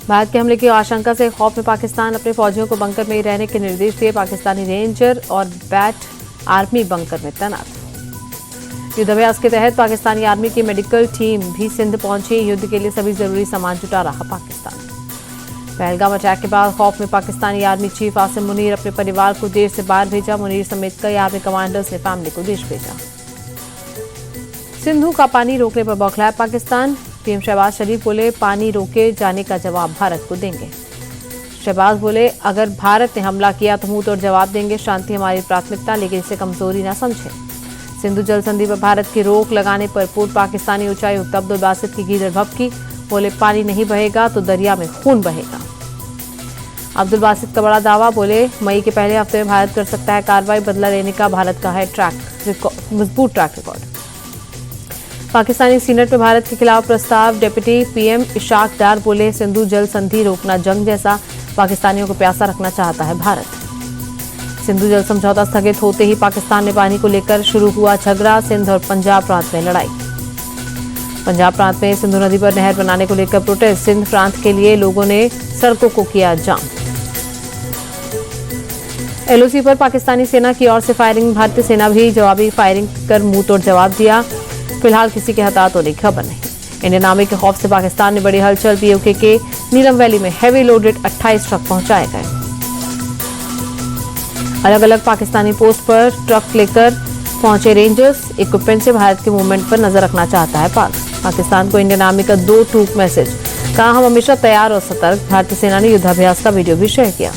भारत के हमले की आशंका से खौफ में पाकिस्तान अपने फौजियों को बंकर में ही रहने के निर्देश दिए। पाकिस्तानी रेंजर और बैट आर्मी बंकर में तैनात। युद्धाभ्यास के तहत पाकिस्तानी आर्मी की मेडिकल टीम भी सिंध पहुंची। युद्ध के लिए सभी जरूरी सामान जुटा रहा पाकिस्तान। पहलगाम अटैक के बाद खौफ में पाकिस्तानी आर्मी चीफ आसिम मुनीर अपने परिवार को देश से बाहर भेजा। मुनीर समेत कई आर्मी कमांडर्स ने फैमिली को देश भेजा। सिंधु का पानी रोकने पर बौखलाया पाकिस्तान। पीएम शहबाज शरीफ बोले, पानी रोके जाने का जवाब भारत को देंगे। शहबाज बोले, अगर भारत ने हमला किया तो मुंह तोड़ जवाब देंगे। शांति हमारी प्राथमिकता, लेकिन इसे कमजोरी न समझें। सिंधु जल संधि पर भारत की रोक लगाने पर पूर्व पाकिस्तानी उच्चायुक्त अब्दुल बासित की गीदड़ भभकी। बोले, पानी नहीं बहेगा तो दरिया में खून बहेगा। अब्दुल बासित का बड़ा दावा। बोले, मई के पहले हफ्ते में भारत कर सकता है कार्रवाई। बदला लेने का भारत का है मजबूत ट्रैक रिकॉर्ड। पाकिस्तानी सीनेट में भारत के खिलाफ प्रस्ताव। डिप्टी पीएम इशाक डार बोले, सिंधु जल संधि रोकना जंग जैसा। पाकिस्तानियों को प्यासा रखना चाहता है भारत। सिंधु जल समझौता स्थगित होते ही पाकिस्तान में पानी को लेकर शुरू हुआ झगड़ा। सिंध और पंजाब प्रांत में लड़ाई। पंजाब प्रांत में सिंधु नदी पर नहर बनाने को लेकर प्रोटेस्ट। सिंध प्रांत के लिए लोगों ने सड़कों को किया जाम। एलओसी पर पाकिस्तानी सेना की ओर से फायरिंग। भारतीय सेना भी जवाबी फायरिंग कर मुंह तोड़ जवाब दिया। फिलहाल किसी के हताहत होने की खबर नहीं। इंडियन आर्मी के खौफ से पाकिस्तान ने बड़ी हलचल। पीओके के नीलम वैली में हैवी लोडेड 28 ट्रक पहुंचाए गए। अलग अलग पाकिस्तानी पोस्ट पर ट्रक लेकर पहुंचे रेंजर्स। इक्विपमेंट से भारत के मूवमेंट पर नजर रखना चाहता है पाक। पाकिस्तान को इंडियन आर्मी का 2 टूक मैसेज। कहा, हम हमेशा तैयार और सतर्क। भारतीय सेना ने युद्धाभ्यास का वीडियो भी शेयर किया।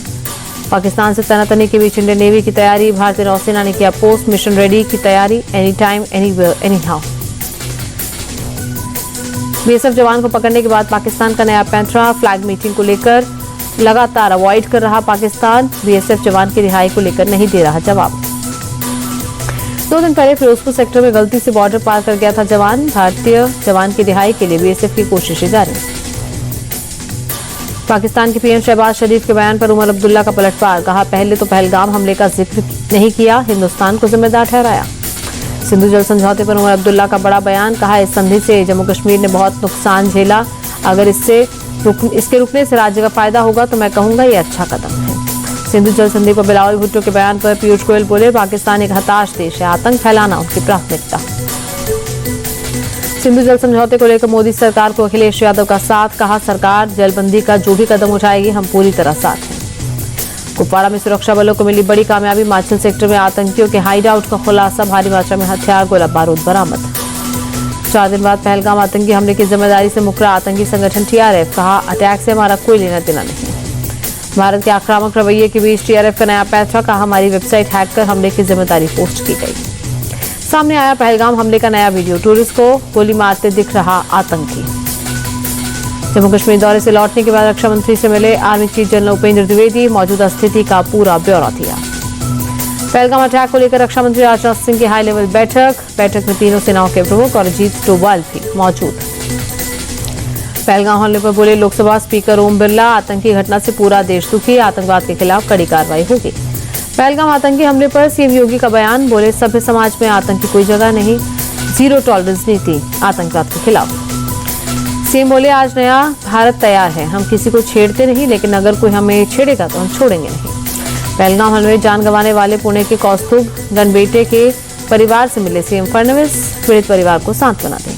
पाकिस्तान से तनातनी के बीच इंडियन नेवी की तैयारी। भारतीय नौसेना ने किया पोस्ट मिशन रेडी की तैयारी। Any time anywhere any how. BSF जवान को पकड़ने के बाद पाकिस्तान का नया पैंतरा। फ्लैग मीटिंग को लेकर लगातार अवॉइड कर रहा पाकिस्तान। बीएसएफ जवान की रिहाई को लेकर नहीं दे रहा जवाब। 2 दिन पहले फिरोजपुर सेक्टर में गलती से बॉर्डर पार कर गया था जवान। भारतीय जवान की रिहाई के लिए बीएसएफ की कोशिशें जारी। पाकिस्तान के पीएम शहबाज शरीफ के बयान पर उमर अब्दुल्ला का पलटवार। कहा, पहले तो पहलगाम हमले का जिक्र नहीं किया, हिंदुस्तान को जिम्मेदार ठहराया। सिंधु जल समझौते पर उमर अब्दुल्ला का बड़ा बयान। कहा, इस संधि से जम्मू कश्मीर ने बहुत नुकसान झेला। अगर इसके रुकने से राज्य का फायदा होगा तो मैं कहूंगा ये अच्छा कदम है। सिंधु जल संधि पर बिलावल भुट्टो के बयान पर पीयूष गोयल बोले, पाकिस्तान एक हताश देश है। आतंक फैलाना उनकी प्राथमिकता। सिंधु जल समझौते को लेकर मोदी सरकार को अखिलेश यादव का साथ। कहा, सरकार जलबंदी का जो भी कदम उठाएगी हम पूरी तरह साथ हैं। कुपवाड़ा में सुरक्षा बलों को मिली बड़ी कामयाबी। माछिल सेक्टर में आतंकियों के हाइड आउट का खुलासा। भारी मात्रा में हथियार, गोला बारूद बरामद। 4 दिन बाद पहलगाम आतंकी हमले की जिम्मेदारी से मुकरा आतंकी संगठन टीआरएफ। कहा, अटैक से हमारा कोई लेना देना नहीं। भारत के आक्रामक रवैये के बीच टीआरएफ का नया पैंतरा। कहा, हमारी वेबसाइट हैक कर हमले की जिम्मेदारी पोस्ट की गई। सामने आया पहलगाम हमले का नया वीडियो। टूरिस्ट को गोली मारते दिख रहा आतंकी। जम्मू कश्मीर दौरे से लौटने के बाद रक्षा मंत्री से मिले army chief general Upendra Dwivedi. मौजूदा स्थिति का पूरा ब्यौरा दिया। पहलगाम अटैक को लेकर रक्षा मंत्री राजनाथ सिंह की हाई लेवल बैठक में तीनों सेनाओं के प्रमुख और अजीत डोभाल भी मौजूद। पहलगाम हमले पर बोले लोकसभा स्पीकर ओम बिरला, आतंकी घटना से पूरा देश दुखी। आतंकवाद के खिलाफ कड़ी कार्रवाई होगी। पहलगाम आतंकी हमले पर सीएम योगी का बयान। बोले, सभ्य समाज में आतंक की कोई जगह नहीं। 0 टॉलरेंस नीति आतंकवाद के खिलाफ। सीएम बोले, आज नया भारत तैयार है। हम किसी को छेड़ते नहीं, लेकिन अगर कोई हमें छेड़ेगा तो हम छोड़ेंगे नहीं। पहलगाम हमले में जान गंवाने वाले पुणे के कौस्तुभ गणबेटे के परिवार से मिले सीएम फडणवीस। पीड़ित परिवार को सांत्वना दी।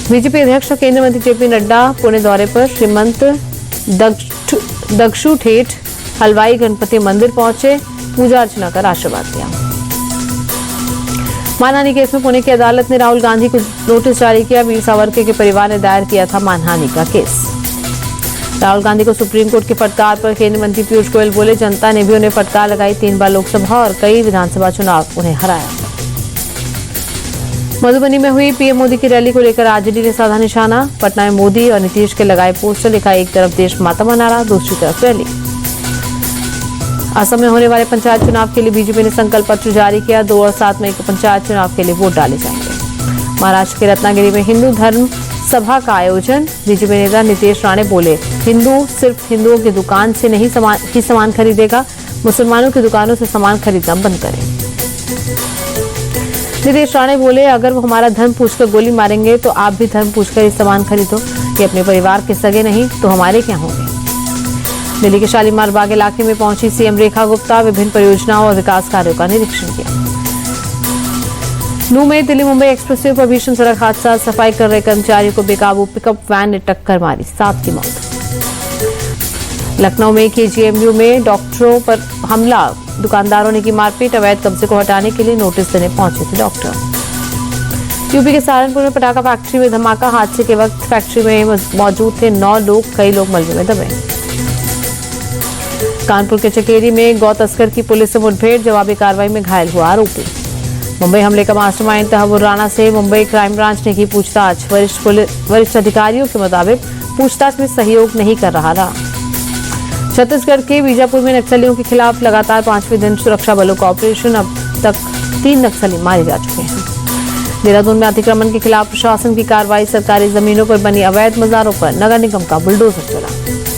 बीजेपी अध्यक्ष और केंद्रीय मंत्री जेपी नड्डा पुणे दौरे पर। श्रीमंत दक्षु ठेठ हलवाई गणपति मंदिर पहुंचे। पूजा अर्चना कर आशीर्वाद दिया। मानहानि केस में पुणे की अदालत ने राहुल गांधी को नोटिस जारी किया। वीर सावरकर के परिवार ने दायर किया था मानहानि का केस। राहुल गांधी को सुप्रीम कोर्ट की फटकार पर केंद्रीय मंत्री पीयूष गोयल बोले, जनता ने भी उन्हें फटकार लगाई। 3 बार लोकसभा और कई विधानसभा चुनाव उन्हें हराया। मधुबनी में हुई पीएम मोदी की रैली को लेकर आरजेडी ने साधा निशाना। पटना में मोदी और नीतीश के लगाए पोस्टर। लिखा, एक तरफ देश माता मना रहा, दूसरी तरफ रैली। असम में होने वाले पंचायत चुनाव के लिए बीजेपी ने संकल्प पत्र जारी किया। 2 और 7 मई को पंचायत चुनाव के लिए वोट डाले जाएंगे। महाराष्ट्र के रत्नागिरी में हिंदू धर्म सभा का आयोजन। बीजेपी नेता नीतीश राणे बोले, हिंदू सिर्फ हिंदुओं की दुकान से नहीं सामान खरीदेगा, मुसलमानों की दुकानों से सामान खरीदना बंद करें। नीतीश राणे बोले, अगर वो हमारा धर्म पूछकर गोली मारेंगे तो आप भी धर्म पूछकर ये सामान खरीदो। ये अपने परिवार के सगे नहीं तो हमारे क्या होंगे। दिल्ली के शालीमार बाग इलाके में पहुंची सीएम रेखा गुप्ता, विभिन्न परियोजनाओं और विकास कार्यों का निरीक्षण किया। नूंह में दिल्ली मुंबई एक्सप्रेसवे पर भीषण सड़क हादसा, सफाई कर रहे कर्मचारियों को बेकाबू पिकअप वैन ने टक्कर मारी, 7 की मौत। लखनऊ में केजीएमयू में डॉक्टरों पर हमला, दुकानदारों ने की मारपीट, अवैध कब्जे को हटाने के लिए नोटिस देने पहुंचे थे डॉक्टर। यूपी के सहारनपुर में पटाखा फैक्ट्री में धमाका, हादसे के वक्त फैक्ट्री में मौजूद थे 9 लोग, कई लोग मलबे में दबे। कानपुर के चकेरी में गौ तस्कर की पुलिस से मुठभेड़, जवाबी कार्रवाई में घायल हुआ आरोपी। मुंबई हमले का मास्टरमाइंड तहव्वुर राणा से मुंबई क्राइम ब्रांच ने की पूछताछ, वरिष्ठ अधिकारियों के मुताबिक पूछताछ में सहयोग नहीं कर रहा था। छत्तीसगढ़ के बीजापुर में नक्सलियों के खिलाफ लगातार 5वें दिन सुरक्षा बलों का ऑपरेशन, अब तक 3 नक्सली मारे जा चुके हैं। देहरादून में अतिक्रमण के खिलाफ प्रशासन की कार्रवाई, सरकारी जमीनों पर बनी अवैध मजारों पर नगर निगम का बुलडोजर चला।